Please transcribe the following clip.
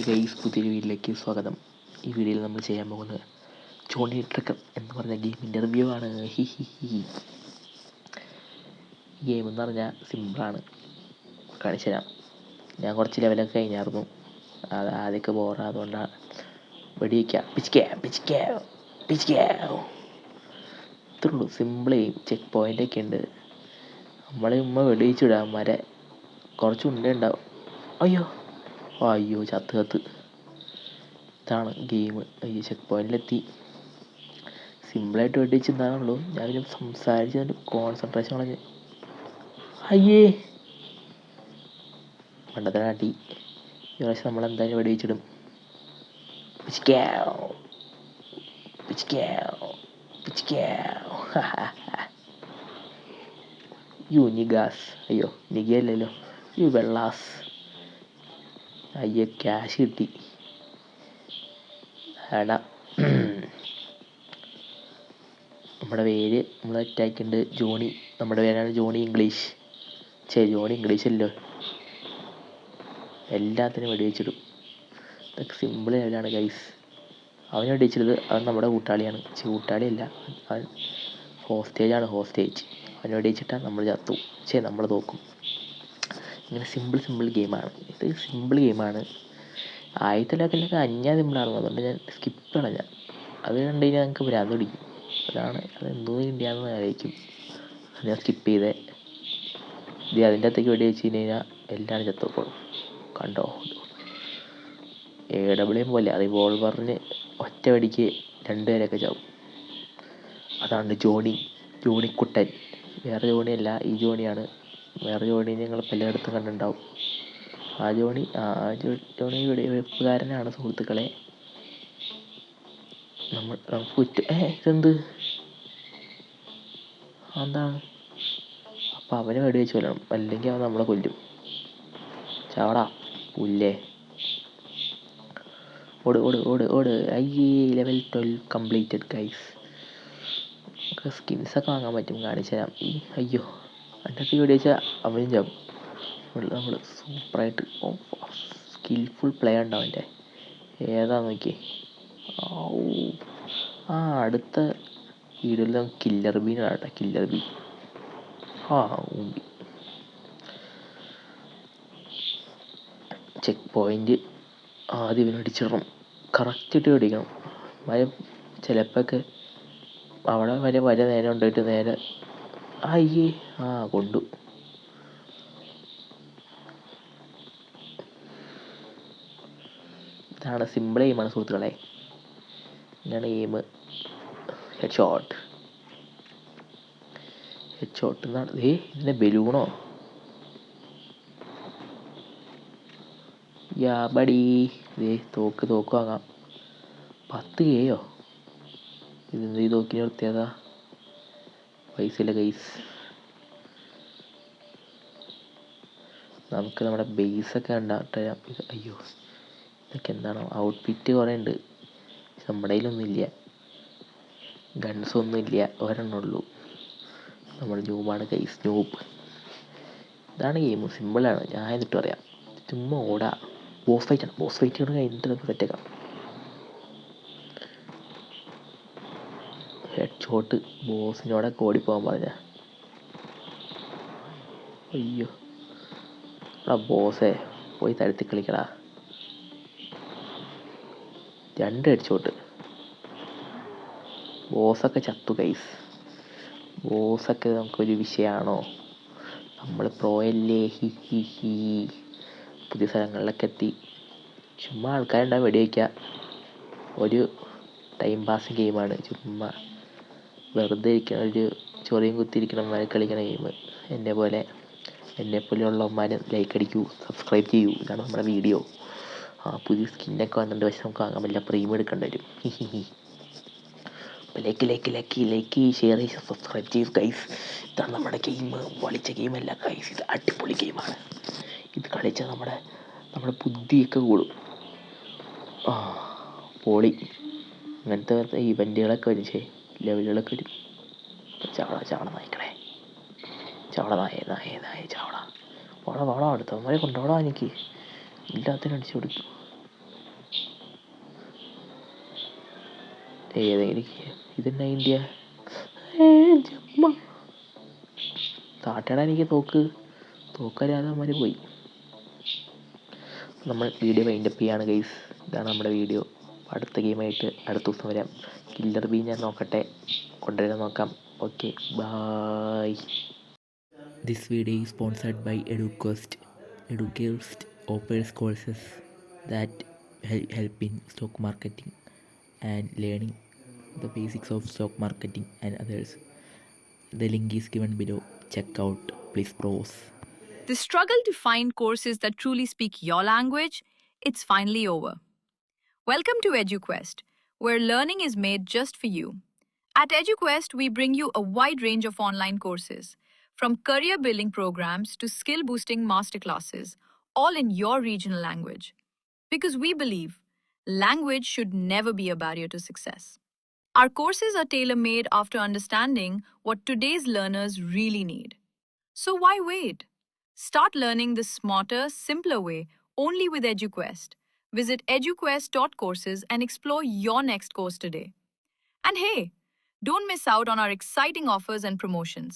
Guys, പുതിയൊരു വീഡിയോയിലേക്ക് സ്വാഗതം. ഈ വീഡിയോയിൽ നമ്മൾ ചെയ്യാൻ പോകുന്നത് ജോണി ട്രിക്കർ എന്ന് പറഞ്ഞ ഗെയിമിൻ്റെ റിവ്യൂ ആണ്. ഈ ഗെയിം എന്ന് പറഞ്ഞാൽ സിമ്പിളാണ്. കാണിച്ചു തരാം. ഞാൻ കുറച്ച് ലെവലൊക്കെ കഴിഞ്ഞായിരുന്നു. അത് ആദ്യമൊക്കെ ബോറായതുകൊണ്ടാണ്. വെടിവെക്കാം, ഇത്രേ ഉള്ളൂ. സിമ്പിൾ ചെയ്യും. ചെക്ക് പോയിൻ്റൊക്കെ ഉണ്ട്. നമ്മളെ വെടിവെച്ചിടാം. കുറച്ച് ഉണ്ടേ ഉണ്ടാവും. അയ്യോ ചത്ത്. ഇതാണ് ഗെയിം. ഈ ചെക്ക് പോയിന്റിലെത്തി. സിമ്പിളായിട്ട് വെടിവെച്ച് എന്താണുള്ളൂ. ഞാൻ പിന്നെ സംസാരിച്ചതിൻ്റെ കോൺസെൻട്രേഷൻ കളഞ്ഞ് മണ്ടത്തനാട്ടി. ഈ പ്രാവശ്യം നമ്മളെന്തായാലും വെടിവെച്ചിടും. നിഗാസ്. അയ്യോ നിഗയല്ലല്ലോ, വെള്ളാസ്. ക്യാഷ് കിട്ടി. നമ്മുടെ പേര് നമ്മൾ അറ്റാക്കുണ്ട് ജോണി. നമ്മുടെ പേരാണ് ജോണി ഇംഗ്ലീഷ്. ജോണി ഇംഗ്ലീഷ് അല്ലോ. എല്ലാത്തിനും വെടിവെച്ചിടും. ഇതൊക്കെ സിമ്പിൾ ലെവലാണ് ഗൈസ്. അവന് വെടിവെച്ചിട്ടത് അവൻ നമ്മുടെ കൂട്ടാളിയാണ്. കൂട്ടാളിയല്ല, അവൻ ഹോസ്റ്റേജ്. അവന് വെടിവെച്ചിട്ടാൽ നമ്മൾ ചത്തു. നമ്മൾ തോക്കും. ഇങ്ങനെ സിമ്പിൾ ഗെയിമാണ്. ഇത് സിമ്പിൾ ഗെയിമാണ്. ആദ്യത്തിലൊക്കെ സിമ്പിളായിരുന്നു. അതുകൊണ്ട് ഞാൻ സ്കിപ്പ് കളഞ്ഞ. അത് കണ്ടു കഴിഞ്ഞാൽ ഞങ്ങൾക്ക് ഭ്രാന്ത് പിടിക്കും. അതെന്തോ ഇന്ത്യയാണെന്ന് ആലോചിക്കും. അത് ഞാൻ സ്കിപ്പ് ചെയ്തേ. അതിൻ്റെ അകത്തേക്ക് വെടിവെച്ച് കഴിഞ്ഞാൽ എല്ലാവരും ചത്തോക്കോളും. കണ്ടോ, AWM പോലെ റിവോൾവറിന് ഒറ്റ വെടിക്ക് 2 പേരൊക്കെ ചാവും. അതാണ് ജോണിക്കുട്ടൻ. വേറെ ജോണിയല്ല, ഈ ജോണിയാണ്. വേറെ ജോണി ഞങ്ങൾ പലയിടത്തും കണ്ടിട്ടുണ്ടാവും. ആ ജോണി വെടിവെപ്പുകാരനാണ് സുഹൃത്തുക്കളെ. ഇതെന്ത് എന്താണ്? അപ്പം അവനെ വെടിവെച്ച് കൊല്ലണം, അല്ലെങ്കിൽ അവൻ നമ്മളെ കൊല്ലും. ചാവടാ പുല്ലേ. ഓട്. Level 12 completed guys. സ്കിൻസൊക്കെ വാങ്ങാൻ പറ്റും, കാണിച്ചു തരാം. അതിൻ്റെ അകത്ത് വെടിവെച്ചാൽ അവനും ചാവും. നമ്മൾ സൂപ്പറായിട്ട് സ്കിൽഫുൾ പ്ലേ ഉണ്ടാവും. അവൻ്റെ ഏതാ നോക്കിയേ. അടുത്ത വീഡിയോയിൽ കില്ലർ ബീ ഊമ്പി. ചെക്ക് പോയിന്റ് ആദ്യം ഇവന് അടിച്ചിടണം. കറക്റ്റിട്ട് വെടിക്കണം. ചിലപ്പോഴൊക്കെ അവിടെ വരെ നേരെ കൊണ്ടുപോയിട്ട് നേരെ കൊണ്ടു. ഇതാണ് സിമ്പിൾ ഗെയിമാണ് സുഹൃത്തുക്കളെ. ഇതാണ് ഗെയിം. ഹെഡ് ഷോട്ട് എന്നാണ്. ഇതിൻ്റെ ബലൂണോ തോക്ക് വാങ്ങാം. 10K ഇതെന്ത് ഈ തോക്കിന് നിർത്തിയതാ? പൈസ ഇല്ല ഗൈസ്. നമുക്ക് നമ്മുടെ ബേസൊക്കെ ഉണ്ടാട്ടരാം. ഇതൊക്കെ എന്താണ്? ഔട്ട്ഫിറ്റ് കുറേ ഉണ്ട്. നമ്മുടെ കയ്യിലൊന്നുമില്ല. ഗൺസൊന്നും ഇല്ല, ഒരെണ്ണമുള്ളൂ. നമ്മൾ ന്യൂബാണ് ഗൈസ്, ന്യൂബ്. ഇതാണ് ഗെയിം. സിമ്പിളാണ്. ഞാൻ എന്നിട്ട് പറയാം. ചുമ്മാ ഓടാ. ബോസ് ഫൈറ്റുകൾ കഴിഞ്ഞിട്ട് നമുക്ക് സെറ്റേക്കാം. Head shot. ബോസിനോടൊക്കെ ഓടിപ്പോകാൻ പറഞ്ഞ. ബോസേ പോയി തരത്തി കളിക്കടാ. 2 ഹെഡ് ഷോട്ട്. ബോസൊക്കെ ചത്തു ഗൈസ്. ബോസൊക്കെ നമുക്കൊരു വിഷയമാണോ? നമ്മൾ പ്രോയല്ലേ. പുതിയ സ്ഥലങ്ങളിലൊക്കെ എത്തി. ചുമ്മാ ആൾക്കാരുണ്ടാവും, വെടിവെക്കുക. ഒരു ടൈം പാസിങ് ഗെയിമാണ്. ചുമ്മാ വെറുതെ ഇരിക്കണ, ഒരു ചൊറിയും കുത്തിയിരിക്കണമാരെ കളിക്കണ ഗെയിം. എന്നെപ്പോലെയുള്ളവന്മാർ ലൈക്ക് അടിക്കൂ, സബ്സ്ക്രൈബ് ചെയ്യൂ. ഇതാണ് നമ്മുടെ വീഡിയോ. പുതിയ സ്കിന്നൊക്കെ വന്നിട്ടുണ്ട്. പക്ഷെ നമുക്ക് വാങ്ങാൻ പറ്റില്ല, പ്രീമിയം എടുക്കേണ്ടി വരും. ലൈക്ക് ഷെയർ ചെയ്ത് സബ്സ്ക്രൈബ് ചെയ്യൂ ഗൈസ്. ഇതാണ് നമ്മുടെ ഗെയിം. പൊളിച്ച ഗെയിമല്ല ഗൈസ്, ഇത് അടിപൊളി ഗെയിമാണ്. ഇത് കളിച്ചാൽ നമ്മുടെ ബുദ്ധിയൊക്കെ കൂടും. പൊളി. അങ്ങനത്തെ ഇവൻറ്റുകളൊക്കെ വരും, ലെവലുകളൊക്കെ വരും. ചാവട നായിക്കളെ. നായ ചാവട. വാടാ അടുത്തവന്മാരെ കൊണ്ടുപോടാ. എനിക്ക് എല്ലാത്തിനും അടിച്ചു കൊടുക്കും. ഏതെങ്കിലും ഇതെന്നാ ഇന്ത്യ താട്ടേടാ എനിക്ക് തോക്കല്ലാതെ അവന്മാർ പോയി. നമ്മൾ വീഡിയോ വൈൻഡപ്പ് ചെയ്യാണ് ഗൈസ്. ഇതാണ് നമ്മുടെ വീഡിയോ. അടുത്ത ഗെയിമായിട്ട് അടുത്ത ദിവസം വരാം. കില്ലർ ബി ഞാൻ നോക്കട്ടെ, കൊണ്ടുവരാൻ നോക്കാം. Okay bye. This video is sponsored by EduQuest. EduQuest offers courses that help in stock marketing and learning the basics of stock marketing and others. The link is given below. Check out, please browse. The struggle to find courses that truly speak your language, it's finally over. Welcome to EduQuest, where learning is made just for you. At EduQuest, we bring you a wide range of online courses, from career building programs to skill boosting masterclasses, all in your regional language. Because we believe language should never be a barrier to success. Our courses are tailor made after understanding what today's learners really need. So why wait? Start learning the smarter, simpler way only with EduQuest. Visit eduquest.courses and explore your next course today. And hey, don't miss out on our exciting offers and promotions.